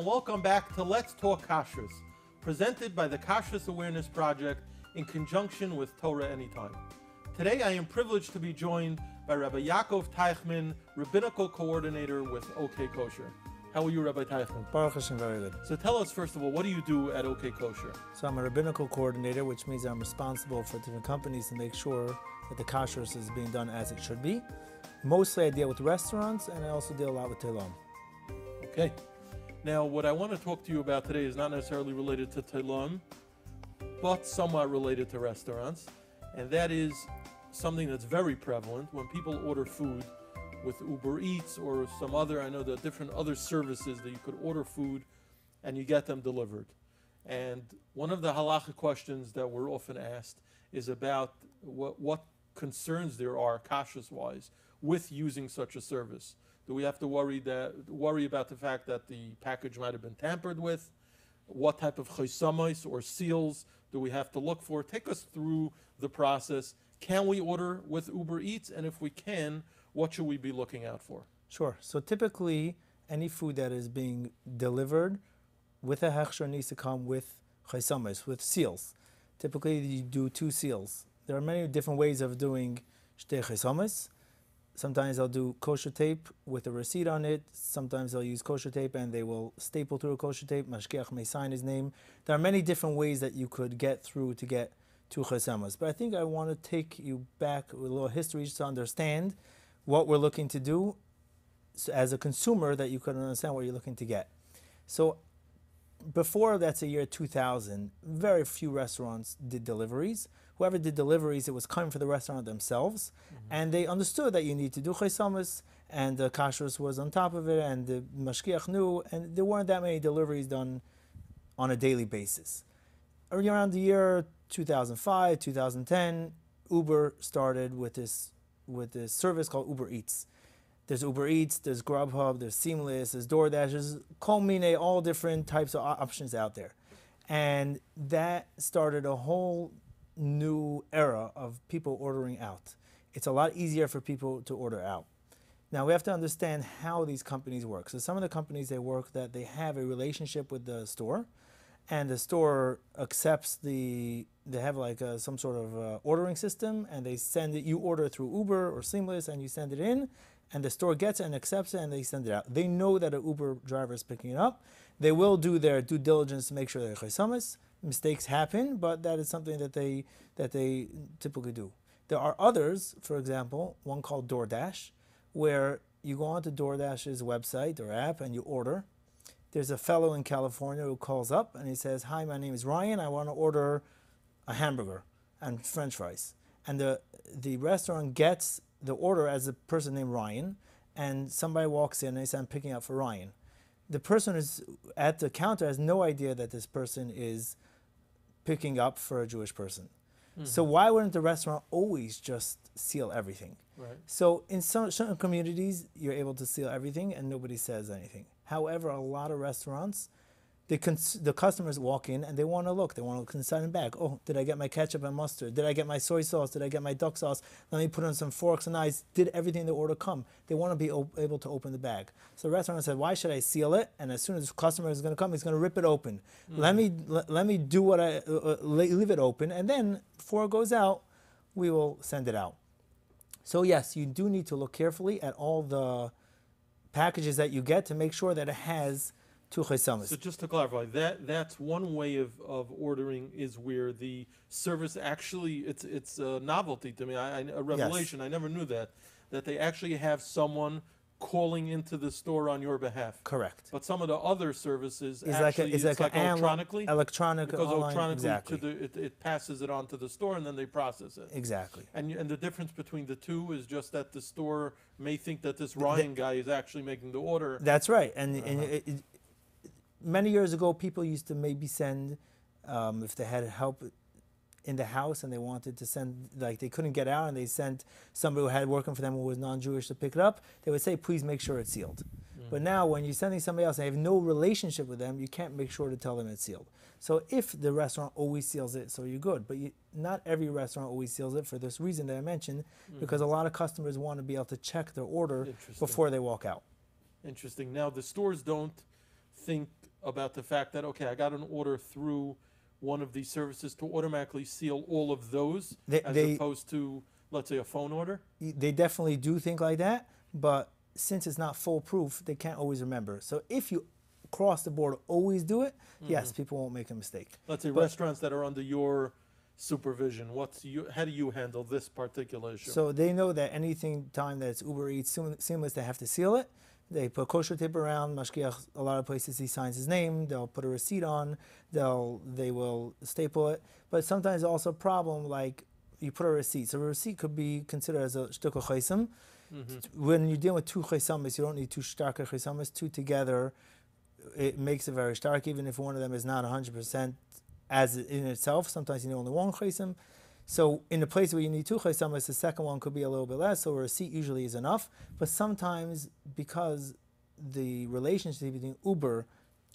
welcome back to Let's Talk Kashrus, presented by the Kashrus Awareness Project in conjunction with Torah Anytime. Today I am privileged to be joined by Rabbi Yaakov Teichman, Rabbinical Coordinator with OK Kosher. How are you, Rabbi Teichman? Baruch Hashem, very good. So tell us, first of all, what do you do at OK Kosher? So I'm a rabbinical coordinator, which means I'm responsible for different companies to make sure that the kashrus is being done as it should be. Mostly I deal with restaurants, and I also deal a lot with Tehillim. Okay. Now, what I want to talk to you about today is not necessarily related to Tehillim, but somewhat related to restaurants, and that is something that's very prevalent when people order food with Uber Eats or some other, I know there are different other services that you could order food and you get them delivered. And one of the halachic questions that we're often asked is about what concerns there are, kashrus-wise, with using such a service. Do we have to worry about the fact that the package might have been tampered with? What type of chosamos or seals do we have to look for? Take us through the process. Can we order with Uber Eats? And if we can, what should we be looking out for? Sure. So typically, any food that is being delivered with a hechsher needs to come with chosamos, with seals. Typically, you do 2 seals. There are many different ways of doing shtei chosamos. Sometimes they'll do kosher tape with a receipt on it. Sometimes they'll use kosher tape and they will staple through a kosher tape. Mashgiach may sign his name. There are many different ways that you could get through to get to chosamos. But I think I want to take you back with a little history just to understand what we're looking to do so as a consumer, that you could understand what you're looking to get. So before, that's the year 2000, very few restaurants did deliveries. Whoever did deliveries, it was coming for the restaurant themselves, and they understood that you need to do chosamos, and the kashrus was on top of it, and the mashgiach knew, and there weren't that many deliveries done on a daily basis. Around the year 2005, 2010, Uber started with this service called Uber Eats. There's Uber Eats, there's Grubhub, there's Seamless, there's DoorDash, there's Kol Minei, all different types of options out there. And that started a whole new era of people ordering out. It's a lot easier for people to order out. Now we have to understand how these companies work. So some of the companies, they work that they have a relationship with the store, and the store accepts they have like some sort of ordering system, and they send it, you order through Uber or Seamless, and you send it in, and the store gets it and accepts it, and they send it out. They know that an Uber driver is picking it up. They will do their due diligence to make sure they're chosamos. Mistakes happen, but that is something that they typically do. There are others, for example, one called DoorDash, where you go onto DoorDash's website or app and you order. There's a fellow in California who calls up and he says, "Hi, my name is Ryan. I want to order a hamburger and French fries." And the restaurant gets the order as a person named Ryan, and somebody walks in and they say, "I'm picking up for Ryan." The person is at the counter has no idea that this person is picking up for a Jewish person. So why wouldn't the restaurant always just seal everything? Right. So in certain communities, you're able to seal everything and nobody says anything. However, a lot of restaurants, the customers walk in and they want to look. They want to look inside and back. Oh, did I get my ketchup and mustard? Did I get my soy sauce? Did I get my duck sauce? Let me put on some forks and knives. Did everything in the order come? They want to be able to open the bag. So the restaurant said, "Why should I seal it? And as soon as the customer is going to come, he's going to rip it open. Let me do what I leave it open, and then before it goes out, we will send it out." So yes, you do need to look carefully at all the packages that you get to make sure that it has 2 chosamos. So just to clarify, that's one way of ordering, is where the service actually, it's a novelty to me, a revelation. Yes. I never knew that they actually have someone calling into the store on your behalf. Correct. But some of the other services it's actually like electronically. Because electronically exactly. it passes it on to the store and then they process it. Exactly. And the difference between the two is just that the store may think that this Ryan guy is actually making the order. That's right. And many years ago, people used to maybe send, if they had help in the house and they wanted to send, like they couldn't get out and they sent somebody who had working for them who was non-Jewish to pick it up, they would say, "Please make sure it's sealed." But now when you're sending somebody else and you have no relationship with them, you can't make sure to tell them it's sealed. So if the restaurant always seals it, so you're good. But not every restaurant always seals it for this reason that I mentioned, because a lot of customers want to be able to check their order before they walk out. Interesting. Now, the stores don't think about the fact that, okay, I got an order through one of these services to automatically seal all of those as opposed to, let's say, a phone order? They definitely do think like that, but since it's not foolproof, they can't always remember. So if you across the board always do it, yes, people won't make a mistake. Let's say restaurants that are under your supervision, how do you handle this particular issue? So they know that anything time that's Uber Eats seamless, they have to seal it. They put kosher tape around. Mashgiach, a lot of places he signs his name. They'll put a receipt on. They will staple it. But sometimes also a problem like you put a receipt. So a receipt could be considered as a shtuk chesam. When you're dealing with two chesamis, you don't need two stark chesamis. Two together, it makes it very stark, even if one of them is not 100% as in itself. Sometimes you need only one chesam. So in the place where you need two chesamis, the second one could be a little bit less, so a receipt usually is enough. But sometimes because the relationship between Uber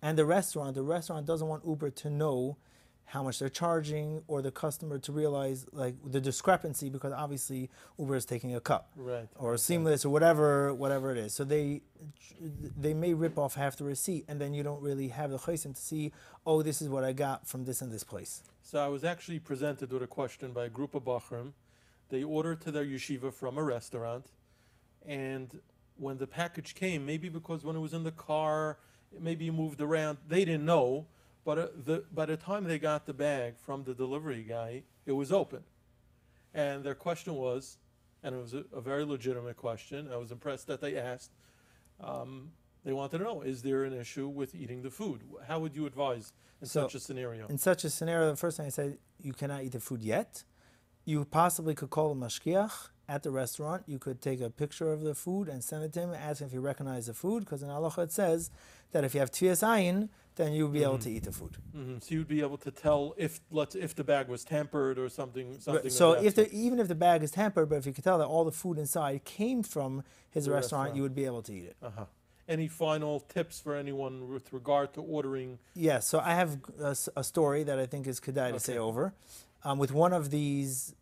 and the restaurant doesn't want Uber to know how much they're charging or the customer to realize like the discrepancy, because obviously Uber is taking a cut, right, or seamless or whatever it is. So they may rip off half the receipt, and then you don't really have the chesem to see, oh, this is what I got from this and this place. So I was actually presented with a question by a group of Bachrim. They ordered to their yeshiva from a restaurant, and when the package came, maybe because when it was in the car, maybe you moved around, they didn't know. But by the time they got the bag from the delivery guy, it was open. And their question was, and it was a very legitimate question, I was impressed that they asked, they wanted to know, is there an issue with eating the food? How would you advise in such a scenario? In such a scenario, the first thing I said, you cannot eat the food yet. You possibly could call a mashgiach at the restaurant. You could take a picture of the food and send it to him, ask him if he recognizes the food, because in halacha it says that if you have tvias ayin, then you'll be able to eat the food. So you'd be able to tell if the bag was tampered or something. So even if the bag is tampered, but if you could tell that all the food inside came from his restaurant, you would be able to eat it. Any final tips for anyone with regard to ordering? Yes, so I have a story that I think is kedai to say over. With one of these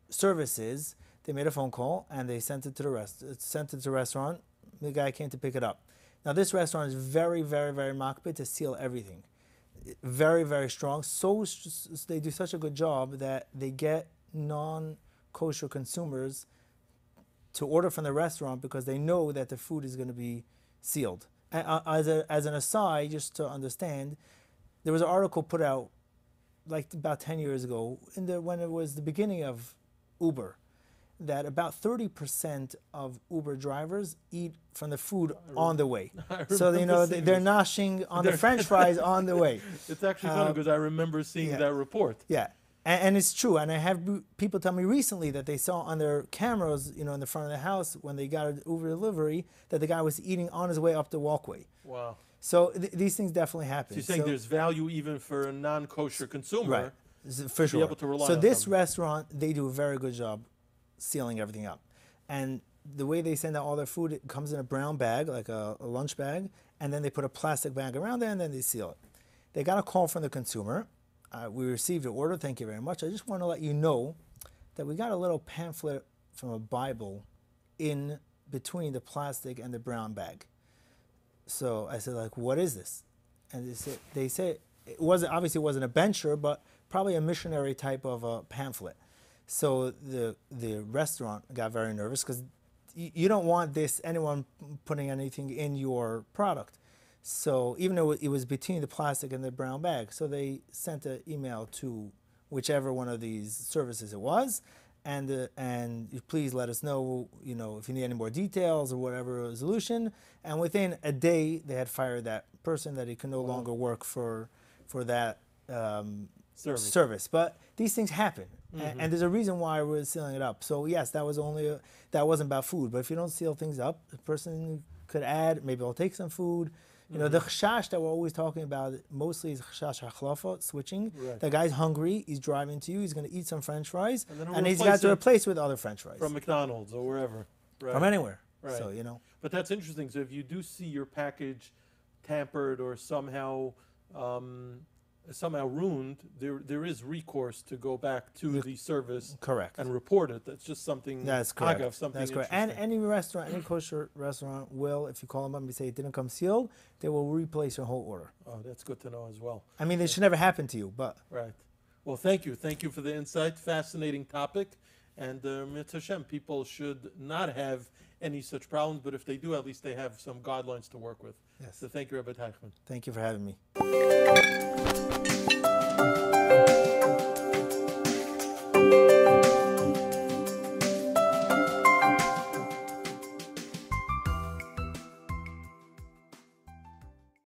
services, they made a phone call and they sent it to the restaurant. The guy came to pick it up. Now this restaurant is very, very, very makpid to seal everything. Very, very strong. So they do such a good job that they get non-kosher consumers to order from the restaurant because they know that the food is going to be sealed. As an aside, just to understand, there was an article put out like about 10 years ago when it was the beginning of Uber, that about 30% of Uber drivers eat from the food on the way. So they're noshing on the French fries on the way. It's actually funny because I remember seeing that report. Yeah, and it's true. And I have people tell me recently that they saw on their cameras, in the front of the house when they got an Uber delivery, that the guy was eating on his way up the walkway. Wow. So these things definitely happen. So you're saying there's value even for a non-kosher consumer, right? For sure. Be able to rely so on this them. Restaurant, they do a very good job sealing everything up. And the way they send out all their food, it comes in a brown bag, like a lunch bag, and then they put a plastic bag around it, and then they seal it. They got a call from the consumer. We received an order, thank you very much. I just want to let you know that we got a little pamphlet from a Bible in between the plastic and the brown bag. So I said, like, what is this? And they said it wasn't a bencher, but probably a missionary type of a pamphlet. So the restaurant got very nervous because you don't want anyone putting anything in your product. So even though it was between the plastic and the brown bag, so they sent an email to whichever one of these services it was, and please let us know, if you need any more details or whatever resolution. And within a day, they had fired that person, that he could no longer work for that service. But these things happen, and there's a reason why we're sealing it up. So yes, that wasn't about food. But if you don't seal things up, the person could add, maybe I'll take some food. The chashash that we're always talking about mostly is chashash hachlafa, switching. Right. The guy's hungry, he's driving to you, he's going to eat some French fries, and he's got to replace with other French fries. From McDonald's or wherever. Right. From anywhere. Right. So, But that's interesting. So if you do see your package tampered or somehow somehow ruined, there is recourse to go back to the service Correct. and report it. That's just something. That's correct. Agav, something That's correct. And interesting. any restaurant, any kosher restaurant will, if you call them up and say it didn't come sealed, they will replace your whole order. Oh, that's good to know as well. I mean, it should never happen to you, but Right. Well, thank you. Thank you for the insight. Fascinating topic. And Mitzvah Hashem, people should not have any such problems, but if they do, at least they have some guidelines to work with. yes. So thank you, Rabbi Teichman. Thank you for having me.